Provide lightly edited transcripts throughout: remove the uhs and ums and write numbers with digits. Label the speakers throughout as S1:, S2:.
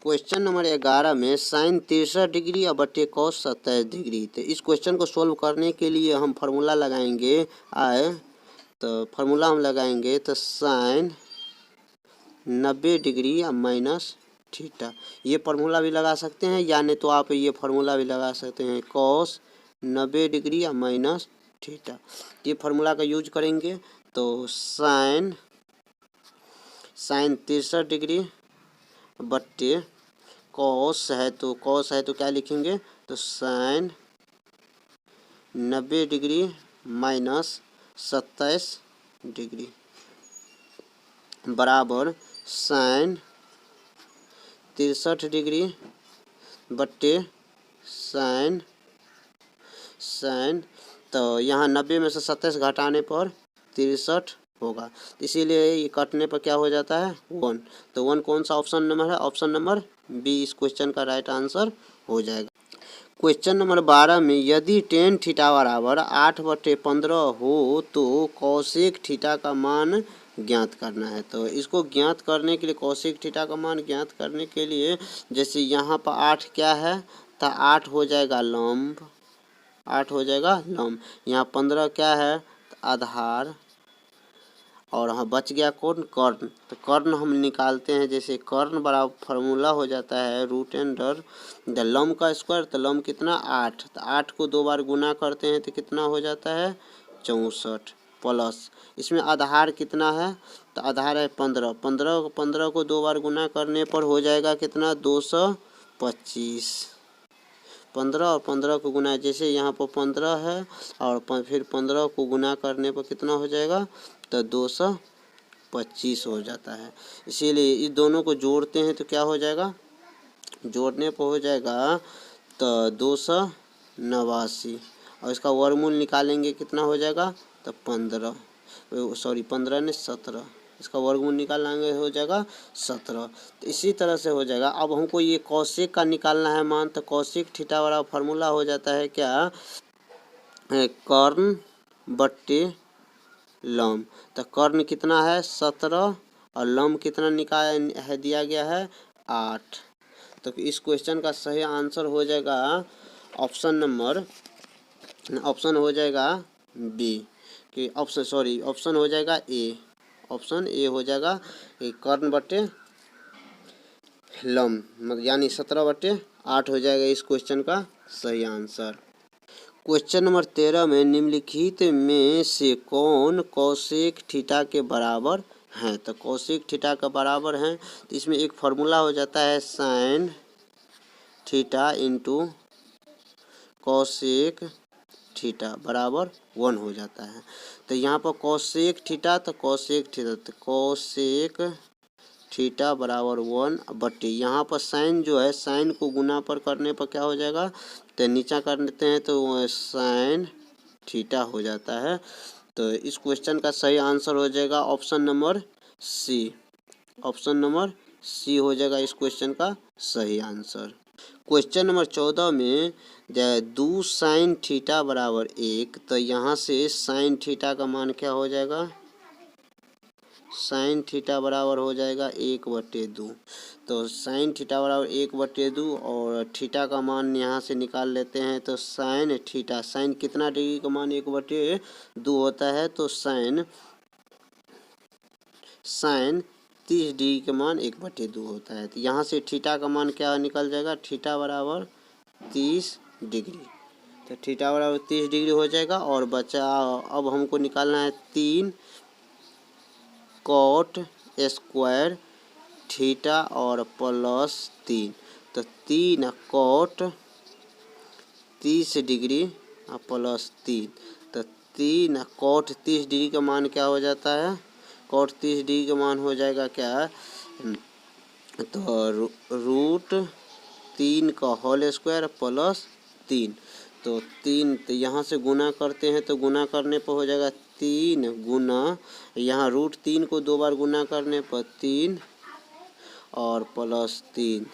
S1: Question number 11 में sign 63 degree और बटे कॉस 27 डिग्री। तो इस क्वेश्चन को सोल्व करने के लिए हम फार्मूला लगाएंगे तो फार्मूला हम लगाएंगे तो साइन 90 डिग्री और माइनस थीटा। ये फार्मूला भी लगा सकते हैं या नहीं तो आप ये फार्मूला भी लगा सकते हैं कॉस 90 डिग्री और माइनस थीटा। ये फार्मूला का यूज करेंगे तो साइन 63 डिग्री बट्टे कॉस है तो क्या लिखेंगे तो साइन 90 डिग्री माइनस 27 डिग्री बराबर साइन 63 डिग्री बट्टे साइन तो यहाँ 90 में से 27 घटाने पर 63 होगा, इसीलिए ये कटने पर क्या हो जाता है 1। तो 1 कौन सा ऑप्शन नंबर है, ऑप्शन नंबर बी इस क्वेश्चन का राइट आंसर हो जाएगा। क्वेश्चन नंबर 12 में यदि टेन थीटा बराबर 8/15 हो तो कौशिक थीटा का मान ज्ञात करना है। तो इसको ज्ञात करने के लिए कौशिक थीटा का मान ज्ञात करने के लिए जैसे यहाँ पर 8 क्या है तो 8 हो जाएगा लंब, 8 हो जाएगा लंब। यहाँ 15 क्या है तो आधार और हाँ बच गया कौन कर्ण। तो कर्ण हम निकालते हैं, जैसे कर्ण बराबर फार्मूला हो जाता है रूट अंडर द लंब का स्क्वायर। तो लंब कितना 8, तो 8 को 2 बार गुना करते हैं तो कितना हो जाता है 64 प्लस इसमें आधार कितना है तो आधार है 15, 15 को 2 बार गुना करने पर हो जाएगा कितना 225। 15 और 15 को गुना, जैसे यहाँ पर 15 है और फिर 15 को गुना करने पर कितना हो जाएगा तो 225 हो जाता है। इसीलिए इस दोनों को जोड़ते हैं तो क्या हो जाएगा, जोड़ने पर हो जाएगा तो 289 और इसका वर्गमूल निकालेंगे कितना हो जाएगा तो 15 ने 17, इसका वर्गमूल निकालेंगे हो जाएगा 17। तो इसी तरह से हो जाएगा। अब हमको ये कौशिक का निकालना है मान, तो कौशिक थीटा वाला फार्मूला हो जाता है क्या कर्ण बट्टे लंब। तो कर्ण कितना है 17 और लंब कितना निकाल है दिया गया है 8। तो इस क्वेश्चन का सही आंसर हो जाएगा ऑप्शन हो जाएगा बी कि ऑप्शन हो जाएगा ए, ऑप्शन ए हो जाएगा कि कर्ण बट्टे लंब यानी 17/8 हो जाएगा इस क्वेश्चन का सही आंसर। क्वेश्चन नंबर 13 में निम्नलिखित में से कौन कौशिक थीटा के बराबर हैं। तो कौशिक थीटा का बराबर हैं तो इसमें एक फार्मूला हो जाता है sine theta into Kaushik theta बराबर 1 हो जाता है। तो यहाँ पर कौशिक थीटा बराबर 1 बट्टे यहाँ पर साइन जो है साइन को गुना पर करने पर क्या हो जाएगा तो नीचा कर देते हैं तो साइन थीटा हो जाता है। तो इस क्वेश्चन का सही आंसर हो जाएगा option number C, option number C हो जाएगा इस क्वेश्चन का सही आंसर। क्वेश्चन नंबर 14 में 2 साइन थीटा बराबर 1, तो यहाँ से साइन थीटा का मान क्या हो जाएगा, साइन थीटा बराबर हो जाएगा 1/2। तो साइन थीटा बराबर 1/2 और थीटा का मान यहाँ से निकाल लेते हैं। तो साइन थीटा, साइन कितना डिग्री का मान 1/2 होता है तो साइन 30 डिग्री का मान 1/2 होता है। तो यहाँ से थीटा का मान क्या निकल जाएगा, थीटा बराबर 30 डिग्री। तो थीटा बराबर 30 डिग्री हो जाएगा और बचा अब हमको निकालना है 3 कॉट स्क्वायर थीटा और प्लस 3। तो 3 कॉट 30 डिग्री और प्लस 3। तो 3 कॉट 30 डिग्री का मान क्या हो जाता है, कॉट 30 डिग्री का मान हो जाएगा क्या तो रूट 3 का होल स्क्वायर प्लस 3। तो 3 तो यहाँ से गुना करते हैं तो गुना करने पर हो जाएगा 3 गुना, यहाँ रूट 3 को 2 बार गुना करने पर 3 और प्लस 3।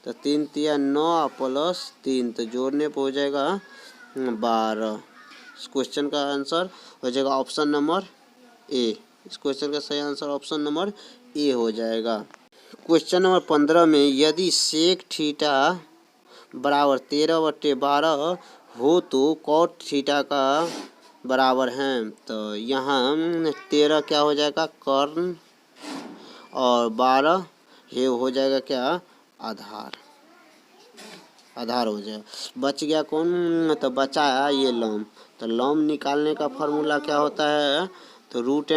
S1: तो 3 तिया 9 प्लस 3 तो जोड़ने पर हो जाएगा 12। इस क्वेश्चन का आंसर हो जाएगा ऑप्शन नंबर ए, इस क्वेश्चन का सही आंसर ऑप्शन नंबर ए हो जाएगा। क्वेश्चन नंबर 15 में यदि सेक थीटा बराबर 13/12 हो तो कॉट थीटा का बराबर है। तो यहाँ 13 क्या हो जाएगा कर्ण और 12 ये हो जाएगा क्या आधार, आधार हो जाएगा। बच गया कौन, तो बचा ये लंब। तो लंब निकालने का फॉर्मूला क्या होता है, तो रूट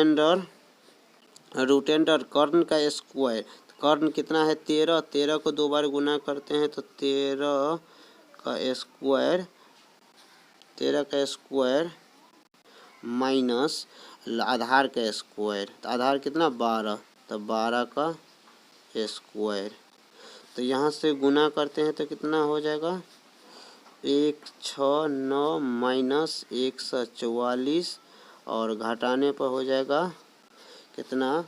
S1: एंडर कर्ण का स्क्वायर। कर्ण कितना है 13, 13 को 2 बार गुना करते हैं तो 13 का स्क्वायर, 13 का स्क्वायर माइनस आधार का स्क्वायर। तो आधार कितना 12, तो 12 का स्क्वायर। तो यहाँ से गुना करते हैं तो कितना हो जाएगा 169 माइनस 144 और घटाने पर हो जाएगा कितना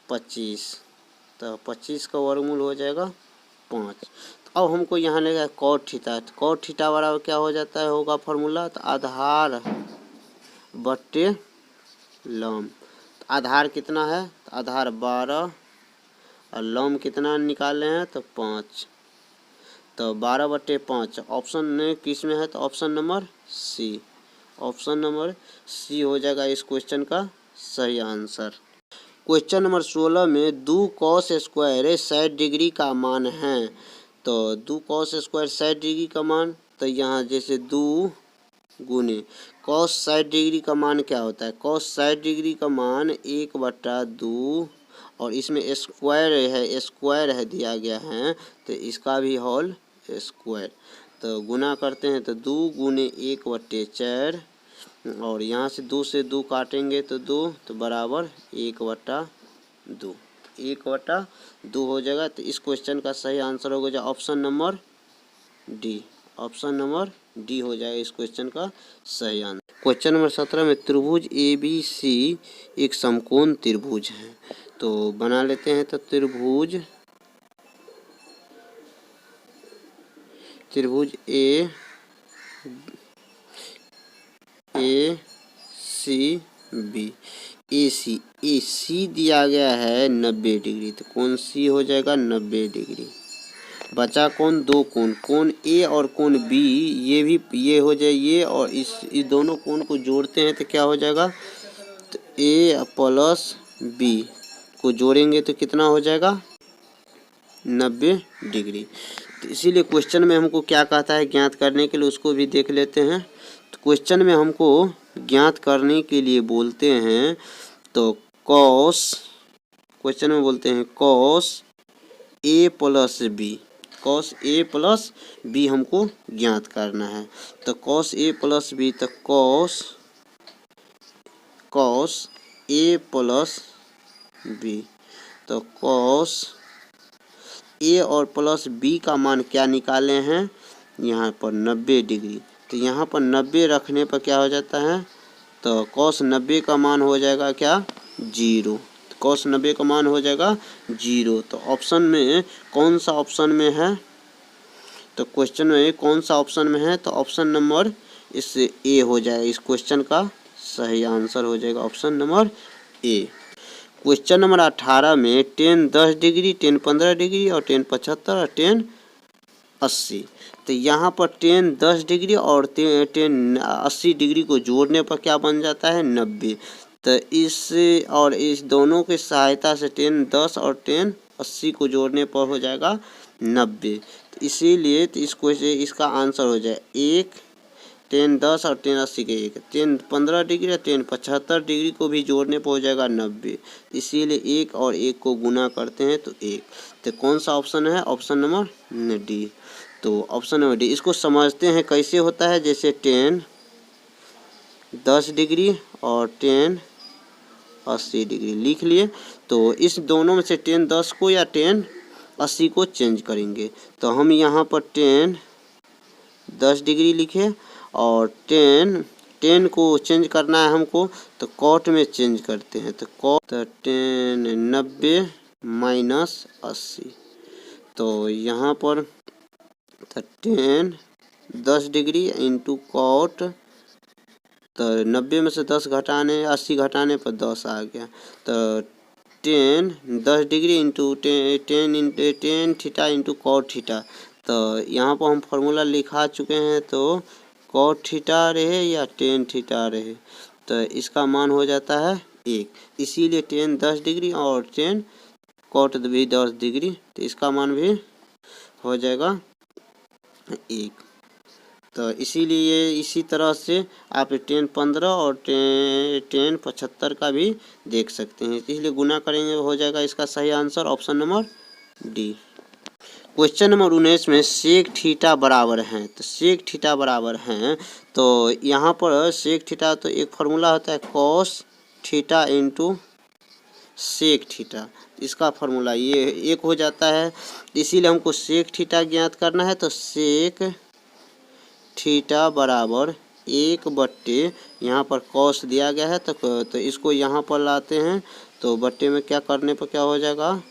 S1: 25। तो 25 का वर्गमूल हो जाएगा 5। तो अब हमको यहाँ लेगा कॉट थीटा। कॉट थीटा बराबर क्या हो जाता है होगा फॉर्मूला, तो आधार बट्टे लंब। तो आधार कितना है, तो आधार 12 और लंब कितना निकाले हैं तो 5। तो 12/5 ऑप्शन किस में है, तो option number C. Option number C हो जाएगा इस क्वेश्चन का सही आंसर। क्वेश्चन नंबर 16 में 2 कॉस स्क्वायर 60 डिग्री का मान है। तो 2 कॉस स्क्वायर 60 डिग्री का मान, तो यहाँ जैसे 2 गुने कॉस 60 डिग्री का मान क्या होता है, कॉस 60 डिग्री का मान 1/2 और इसमें स्क्वायर है दिया गया है तो इसका भी होल स्क्वायर। तो गुना करते हैं तो 2 गुने 1/4 और यहाँ से 2 से 2 काटेंगे तो 2 तो बराबर 1/2, 1/2 हो जाएगा। तो इस क्वेश्चन का सही आंसर हो जाएगा option number D. Option number D हो जाएगा इस क्वेश्चन का सही आंसर। क्वेश्चन नंबर 17 में त्रिभुज ABC एक समकोण त्रिभुज है। तो बना लेते हैं। तो त्रिभुज ACB, AC दिया गया है 90 डिग्री। तो कौन सी हो जाएगा 90 डिग्री। बचा कौन, 2 कोण, कोण ए और कोण बी, ये हो जाए ये और इस दोनों कोण को जोड़ते हैं तो क्या हो जाएगा, तो ए प्लस बी को जोड़ेंगे तो कितना हो जाएगा 90 डिग्री। तो इसीलिए क्वेश्चन में हमको क्या कहता है ज्ञात करने के लिए, उसको भी देख लेते हैं। तो क्वेश्चन में हमको ज्ञात करने के लिए बोलते हैं तो कॉस, क्वेश्चन में बोलते हैं cos A plus B, cos A plus B हमको ज्ञात करना है। तो कॉस ए प्लस बी, तो कॉस ए प्लस बी, तो कॉस ए और प्लस बी का मान क्या निकाले हैं यहाँ पर 90 डिग्री। तो यहाँ पर 90 रखने पर क्या हो जाता है, तो कॉस 90 का मान हो जाएगा क्या 0। कॉस 90 का मान हो जाएगा 0। तो ऑप्शन में कौन सा ऑप्शन में है, तो क्वेश्चन में कौन सा ऑप्शन में है, तो ऑप्शन नंबर इस ए हो जाएगा। इस क्वेश्चन का सही आंसर हो जाएगा option number A. Question number 18 में tan 10 डिग्री, tan 15 डिग्री और tan 75 और tan 80। तो यहाँ पर tan 10 डिग्री और tan 80 डिग्री को जोड़ने पर क्या बन जाता है 90। तो इस दोनों की सहायता से tan 10 और tan 80 को जोड़ने पर हो जाएगा 90। तो इसीलिए तो इसका आंसर हो जाए 1 tan 10 और tan 80 के 1, tan 15 डिग्री और tan 75 डिग्री को भी जोड़ने पर हो जाएगा 90। इसीलिए 1 और 1 को गुना करते हैं तो 1। तो कौन सा ऑप्शन है, ऑप्शन नंबर डी। तो ऑप्शन नंबर डी। इसको समझते हैं कैसे होता है, जैसे tan 10 डिग्री और tan 80 डिग्री लिख लिए। तो इस दोनों में से tan 10 को या tan 80 को चेंज करेंगे। तो हम यहाँ पर tan 10 डिग्री लिखे और tan को चेंज करना है हमको तो कॉट में चेंज करते हैं। तो tan 90 माइनस 80। तो यहाँ पर tan 10 डिग्री इंटू कॉट, तो 90 में से 10 घटाने 80 घटाने पर 10 आ गया। तो ten 10 degree into ten theta into cot theta. तो यहाँ पर हम फॉर्मूला लिखा चुके हैं, तो कॉट थीटा रहे या टेन थीटा रहे तो इसका मान हो जाता है 1। इसीलिए टेन 10 डिग्री और टेन कॉट भी 10 डिग्री, तो इसका मान भी हो जाएगा 1। तो इसीलिए इसी तरह से आप टेन 15 और टेन 75 का भी देख सकते हैं। इसलिए गुना करेंगे हो जाएगा इसका सही answer option number D. Question number 19 में सेक थीटा बराबर हैं, तो सेक थीटा बराबर हैं तो यहाँ पर सेक थीटा तो एक फार्मूला होता है cos theta into sec theta, इसका फार्मूला ये एक हो जाता है। इसीलिए हमको सेक थीटा ज्ञात करना है, तो सेक थीटा बराबर 1/, यहाँ पर कॉस दिया गया है तो इसको यहाँ पर लाते हैं, तो बट्टे में क्या करने पर क्या हो जाएगा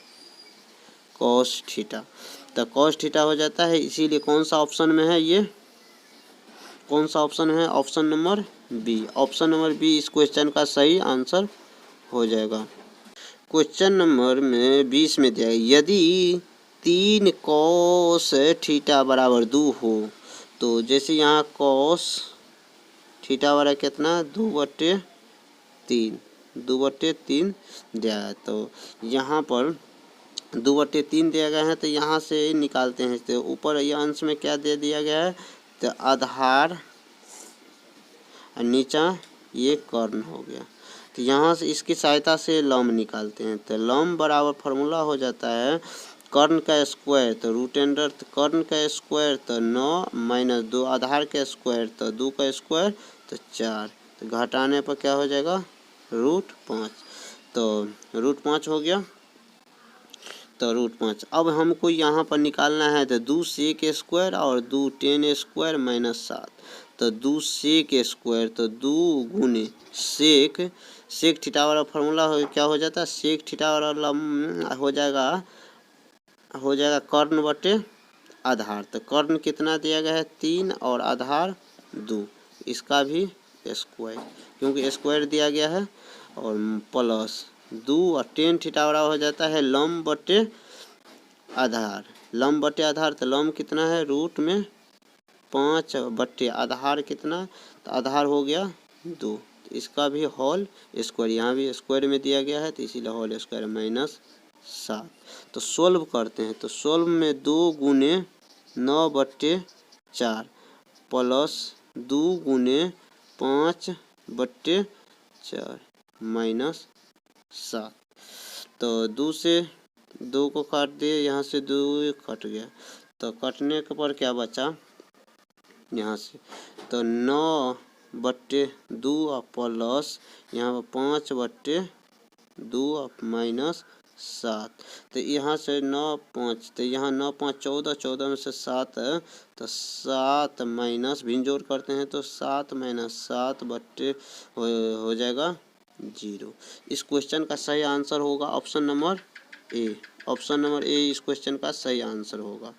S1: कॉस थीटा, तो कॉस थीटा हो जाता है। इसीलिए कौन सा ऑप्शन में है, ये कौन सा ऑप्शन है, option number B. Option number B इस क्वेश्चन का सही आंसर हो जाएगा। क्वेश्चन नंबर में 20 में दिया है यदि 3 कॉस थीटा बराबर 2 हो, तो जैसे यहाँ कॉस थीटा बराबर कितना 2/3 दिया है, तो यहाँ पर 2/3 दिया गया है, तो यहाँ से निकालते हैं। तो ऊपर ये अंश में क्या दे दिया गया है, तो आधार और नीचा ये कर्ण हो गया। तो यहाँ से इसकी सहायता से लंब निकालते हैं, तो लंब बराबर फार्मूला हो जाता है कर्ण का स्क्वायर तो रूट अंडर, तो कर्ण का स्क्वायर तो 9 माइनस 2 आधार का स्क्वायर तो 2 का स्क्वायर तो 4, तो घटाने पर क्या हो जाएगा √5, तो √5 हो गया, तो √5। अब हमको यहाँ पर निकालना है तो 2 सेक स्क्वायर और 2 10 स्क्वायर माइनस 7, तो 2 सेक स्क्वायर तो 2 गुने सेक थीटा वाला फार्मूला क्या हो जाता है, सेक थीटा वाला हो जाएगा कर्ण बटे आधार। तो कर्ण कितना दिया गया है 3 और आधार 2, इसका भी स्क्वायर क्योंकि स्क्वायर दिया गया है, और प्लस 2 और टेन थीटा वाला हो जाता है लंब बटे आधार। लंब बटे आधार तो लंब कितना है रूट में 5 बटे आधार कितना, तो आधार हो गया 2, तो इसका भी होल स्क्वायर, यहाँ भी स्क्वायर में दिया गया है तो इसीलिए होल स्क्वायर -7। तो सोल्व करते हैं, तो सोल्व में 2 गुने 9/4 प्लस 2 गुने 5/4 -7, तो 2 से 2 को काट दिए, यहाँ से 2 कट गया, तो कटने के पर क्या बचा यहाँ से, तो 9/2 और प्लस यहाँ पर 5/2 और -7, तो यहाँ से 9 5, तो यहाँ 9 5 14, 14 में से 7 तो 7 माइनस भिन्न करते हैं तो 7 - 7 बट्टे हो जाएगा 0। इस क्वेश्चन का सही आंसर होगा option number A. Option number A इस क्वेश्चन का सही आंसर होगा।